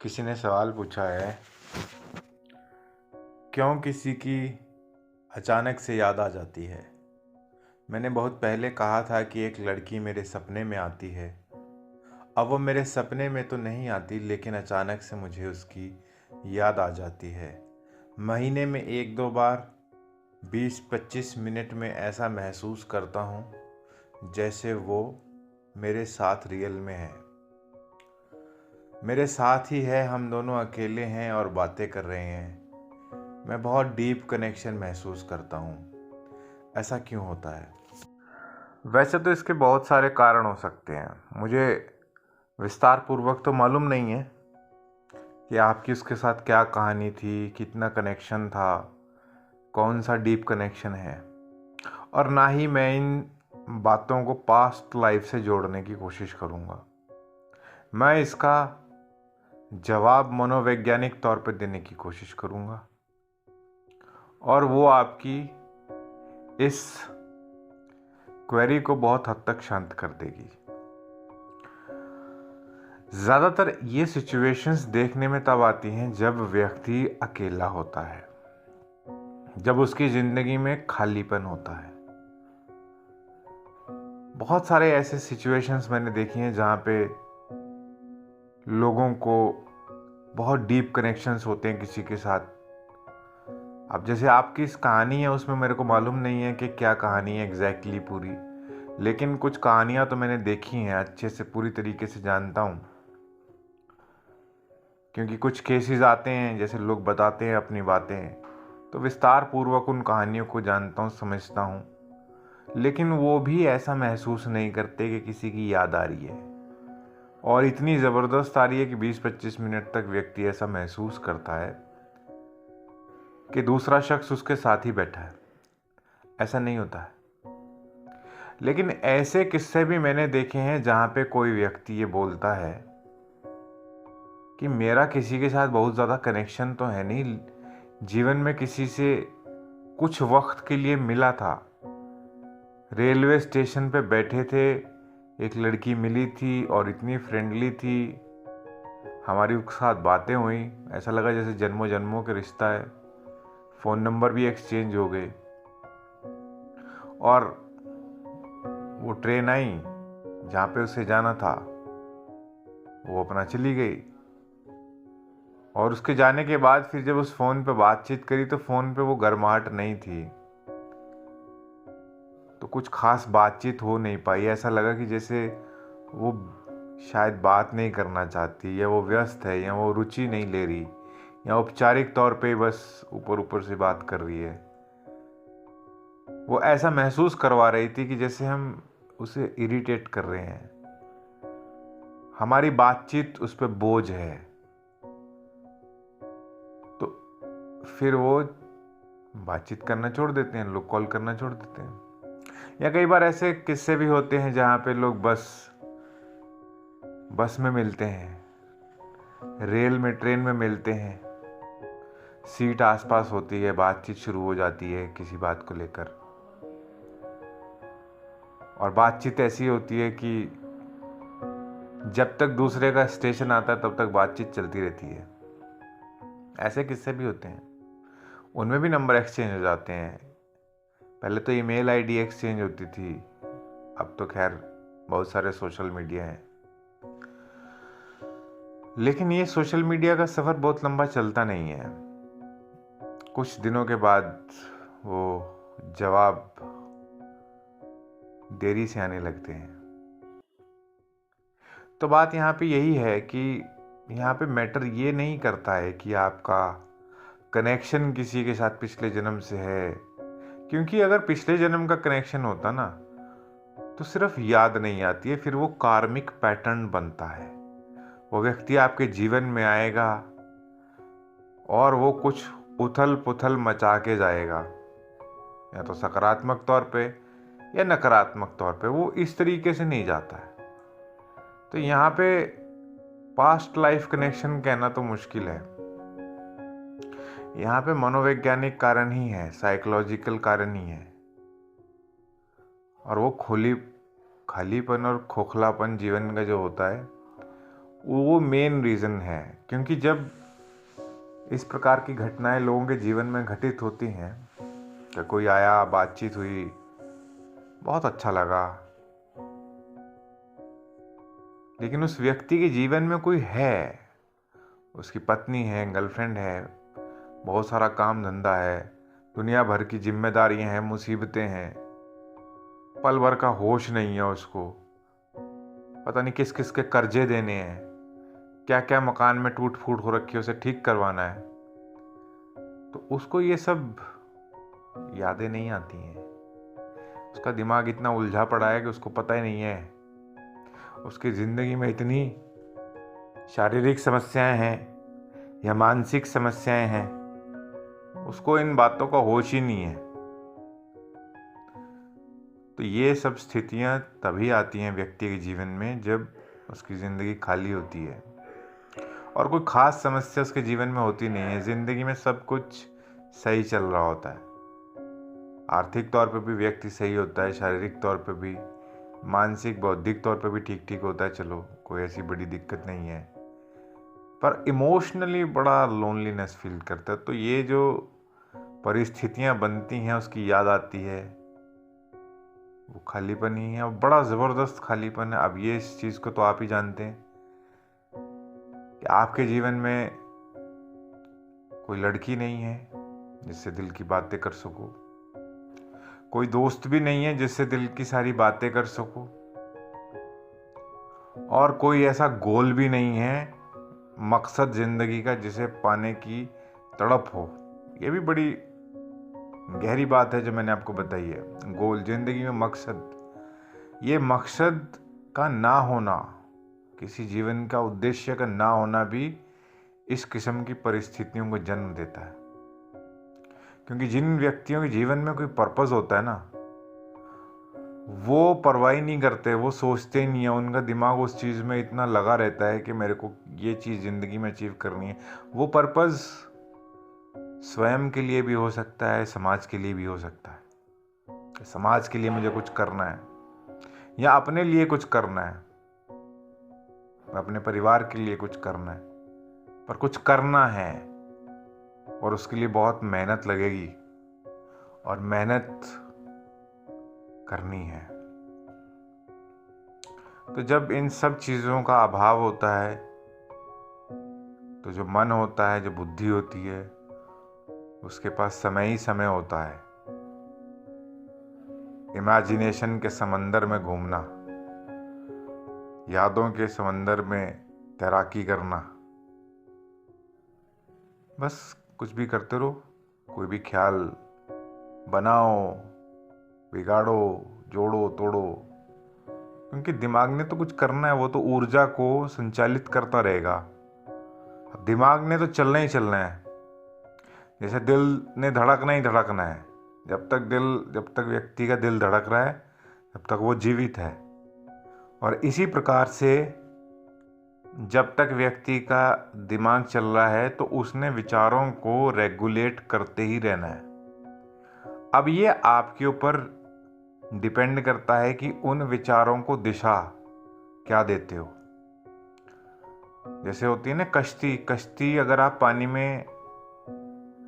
किसी ने सवाल पूछा है, क्यों किसी की अचानक से याद आ जाती है। मैंने बहुत पहले कहा था कि एक लड़की मेरे सपने में आती है। अब वो मेरे सपने में तो नहीं आती, लेकिन अचानक से मुझे उसकी याद आ जाती है। महीने में एक दो बार 20-25 मिनट में ऐसा महसूस करता हूँ जैसे वो मेरे साथ रियल में है, मेरे साथ ही है। हम दोनों अकेले हैं और बातें कर रहे हैं। मैं बहुत डीप कनेक्शन महसूस करता हूँ। ऐसा क्यों होता है? वैसे तो इसके बहुत सारे कारण हो सकते हैं। मुझे विस्तार पूर्वक तो मालूम नहीं है कि आपकी उसके साथ क्या कहानी थी, कितना कनेक्शन था, कौन सा डीप कनेक्शन है, और ना ही मैं इन बातों को पास्ट लाइफ से जोड़ने की कोशिश करूँगा। मैं इसका जवाब मनोवैज्ञानिक तौर पर देने की कोशिश करूँगा और वो आपकी इस क्वेरी को बहुत हद तक शांत कर देगी। ज़्यादातर ये सिचुएशंस देखने में तब आती हैं जब व्यक्ति अकेला होता है, जब उसकी ज़िंदगी में खालीपन होता है। बहुत सारे ऐसे सिचुएशंस मैंने देखी हैं जहाँ पे लोगों को बहुत डीप कनेक्शंस होते हैं किसी के साथ। अब जैसे आपकी इस कहानी है, उसमें मेरे को मालूम नहीं है कि क्या कहानी है एग्जैक्टली पूरी, लेकिन कुछ कहानियाँ तो मैंने देखी हैं, अच्छे से पूरी तरीके से जानता हूँ। क्योंकि कुछ केसेस आते हैं, जैसे लोग बताते हैं अपनी बातें, तो विस्तार पूर्वक उन कहानियों को जानता हूँ, समझता हूँ। लेकिन वो भी ऐसा महसूस नहीं करते कि किसी की याद आ रही है, और इतनी ज़बरदस्त आ रही है कि 20-25 मिनट तक व्यक्ति ऐसा महसूस करता है कि दूसरा शख्स उसके साथ ही बैठा है। ऐसा नहीं होता है। लेकिन ऐसे किस्से भी मैंने देखे हैं जहाँ पे कोई व्यक्ति ये बोलता है कि मेरा किसी के साथ बहुत ज़्यादा कनेक्शन तो है नहीं, जीवन में किसी से कुछ वक्त के लिए मिला था, रेलवे स्टेशन पे बैठे थे, एक लड़की मिली थी और इतनी फ्रेंडली थी, हमारी उसके साथ बातें हुई, ऐसा लगा जैसे जन्मों जन्मों का रिश्ता है। फ़ोन नंबर भी एक्सचेंज हो गए और वो ट्रेन आई जहाँ पे उसे जाना था, वो अपना चली गई। और उसके जाने के बाद फिर जब उस फ़ोन पे बातचीत करी तो फ़ोन पे वो गर्माहट नहीं थी, तो कुछ खास बातचीत हो नहीं पाई। ऐसा लगा कि जैसे वो शायद बात नहीं करना चाहती, या वो व्यस्त है, या वो रुचि नहीं ले रही, या औपचारिक तौर पे बस ऊपर ऊपर से बात कर रही है। वो ऐसा महसूस करवा रही थी कि जैसे हम उसे इरिटेट कर रहे हैं, हमारी बातचीत उस पर बोझ है। तो फिर वो बातचीत करना छोड़ देते हैं, लोग कॉल करना छोड़ देते हैं। या कई बार ऐसे किस्से भी होते हैं जहाँ पे लोग बस में मिलते हैं, रेल में, ट्रेन में मिलते हैं, सीट आसपास होती है, बातचीत शुरू हो जाती है किसी बात को लेकर, और बातचीत ऐसी होती है कि जब तक दूसरे का स्टेशन आता है तब तक बातचीत चलती रहती है। ऐसे किस्से भी होते हैं, उनमें भी नंबर एक्सचेंज हो जाते हैं। पहले तो ईमेल आईडी एक्सचेंज होती थी, अब तो खैर बहुत सारे सोशल मीडिया हैं। लेकिन ये सोशल मीडिया का सफ़र बहुत लंबा चलता नहीं है। कुछ दिनों के बाद वो जवाब देरी से आने लगते हैं। तो बात यहाँ पे यही है कि यहाँ पे मैटर ये नहीं करता है कि आपका कनेक्शन किसी के साथ पिछले जन्म से है, क्योंकि अगर पिछले जन्म का कनेक्शन होता ना तो सिर्फ याद नहीं आती है, फिर वो कार्मिक पैटर्न बनता है। वो व्यक्ति आपके जीवन में आएगा और वो कुछ उथल पुथल मचा के जाएगा, या तो सकारात्मक तौर पे या नकारात्मक तौर पे। वो इस तरीके से नहीं जाता है। तो यहाँ पे पास्ट लाइफ कनेक्शन कहना तो मुश्किल है। यहाँ पे मनोवैज्ञानिक कारण ही है, साइकोलॉजिकल कारण ही है, और वो खालीपन और खोखलापन जीवन का जो होता है वो मेन रीज़न है। क्योंकि जब इस प्रकार की घटनाएं लोगों के जीवन में घटित होती हैं कि कोई आया, बातचीत हुई, बहुत अच्छा लगा, लेकिन उस व्यक्ति के जीवन में कोई है, उसकी पत्नी है, गर्लफ्रेंड है, बहुत सारा काम धंधा है, दुनिया भर की जिम्मेदारियां हैं, मुसीबतें हैं, पल भर का होश नहीं है उसको, पता नहीं किस किस के कर्जे देने हैं, क्या क्या मकान में टूट फूट हो रखी है, उसे ठीक करवाना है, तो उसको ये सब यादें नहीं आती हैं। उसका दिमाग इतना उलझा पड़ा है कि उसको पता ही नहीं है उसकी ज़िंदगी में इतनी शारीरिक समस्याएं हैं या मानसिक समस्याएं हैं, उसको इन बातों का होश ही नहीं है। तो ये सब स्थितियां तभी आती हैं व्यक्ति के जीवन में जब उसकी ज़िंदगी खाली होती है और कोई ख़ास समस्या उसके जीवन में होती नहीं है। ज़िंदगी में सब कुछ सही चल रहा होता है, आर्थिक तौर पे भी व्यक्ति सही होता है, शारीरिक तौर पे भी, मानसिक बौद्धिक तौर पे भी ठीक ठीक होता है, चलो कोई ऐसी बड़ी दिक्कत नहीं है, पर इमोशनली बड़ा लोनलीनेस फील करता है। तो ये जो परिस्थितियां बनती हैं उसकी याद आती है, वो खालीपन ही है और बड़ा ज़बरदस्त खालीपन है। अब ये इस चीज़ को तो आप ही जानते हैं कि आपके जीवन में कोई लड़की नहीं है जिससे दिल की बातें कर सको, कोई दोस्त भी नहीं है जिससे दिल की सारी बातें कर सको, और कोई ऐसा गोल भी नहीं है, मकसद ज़िंदगी का जिसे पाने की तड़प हो। ये भी बड़ी गहरी बात है जो मैंने आपको बताई है। गोल, ज़िंदगी में मकसद, ये मकसद का ना होना, किसी जीवन का उद्देश्य का ना होना भी इस किस्म की परिस्थितियों को जन्म देता है। क्योंकि जिन व्यक्तियों के जीवन में कोई पर्पस होता है ना, वो परवाही नहीं करते, वो सोचते ही नहीं है, उनका दिमाग उस चीज़ में इतना लगा रहता है कि मेरे को ये चीज़ ज़िंदगी में अचीव करनी है। वो पर्पस स्वयं के लिए भी हो सकता है, समाज के लिए भी हो सकता है। समाज के लिए मुझे कुछ करना है या अपने लिए कुछ करना है, अपने परिवार के लिए कुछ करना है, पर कुछ करना है और उसके लिए बहुत मेहनत लगेगी और मेहनत करनी है। तो जब इन सब चीज़ों का अभाव होता है तो जो मन होता है, जो बुद्धि होती है, उसके पास समय ही समय होता है इमेजिनेशन के समंदर में घूमना, यादों के समंदर में तैराकी करना। बस कुछ भी करते रहो, कोई भी ख्याल बनाओ, बिगाड़ो, जोड़ो, तोड़ो, क्योंकि दिमाग ने तो कुछ करना है, वो तो ऊर्जा को संचालित करता रहेगा। दिमाग ने तो चलना ही चलना है, जैसे दिल ने धड़कना ही धड़कना है। जब तक व्यक्ति का दिल धड़क रहा है तब तक वो जीवित है। और इसी प्रकार से जब तक व्यक्ति का दिमाग चल रहा है तो उसने विचारों को रेगुलेट करते ही रहना है। अब ये आपके ऊपर डिपेंड करता है कि उन विचारों को दिशा क्या देते हो। जैसे होती है ना कश्ती अगर आप पानी में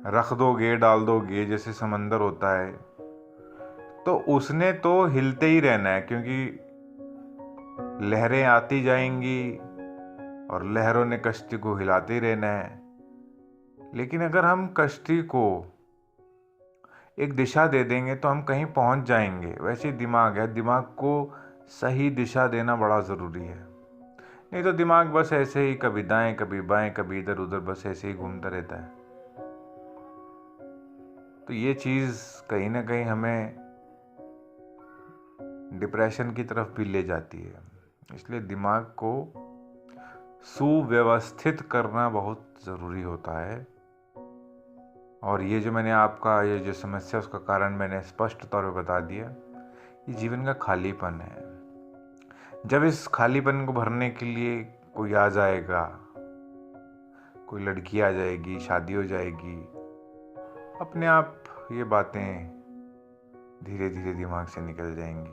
रख दोगे, डाल दोगे, जैसे समंदर होता है, तो उसने तो हिलते ही रहना है, क्योंकि लहरें आती जाएंगी और लहरों ने कश्ती को हिलाते ही रहना है। लेकिन अगर हम कश्ती को एक दिशा दे देंगे तो हम कहीं पहुंच जाएंगे। वैसे दिमाग है, दिमाग को सही दिशा देना बड़ा ज़रूरी है। नहीं तो दिमाग बस ऐसे ही कभी दाएं कभी बाएं कभी इधर उधर बस ऐसे ही घूमता रहता है। तो ये चीज़ कहीं ना कहीं हमें डिप्रेशन की तरफ भी ले जाती है। इसलिए दिमाग को सुव्यवस्थित करना बहुत ज़रूरी होता है। और ये जो मैंने आपका ये जो समस्या उसका कारण मैंने स्पष्ट तौर पे बता दिया, ये जीवन का खालीपन है। जब इस खालीपन को भरने के लिए कोई आ जाएगा, कोई लड़की आ जाएगी, शादी हो जाएगी, अपने आप ये बातें धीरे धीरे दिमाग से निकल जाएंगी।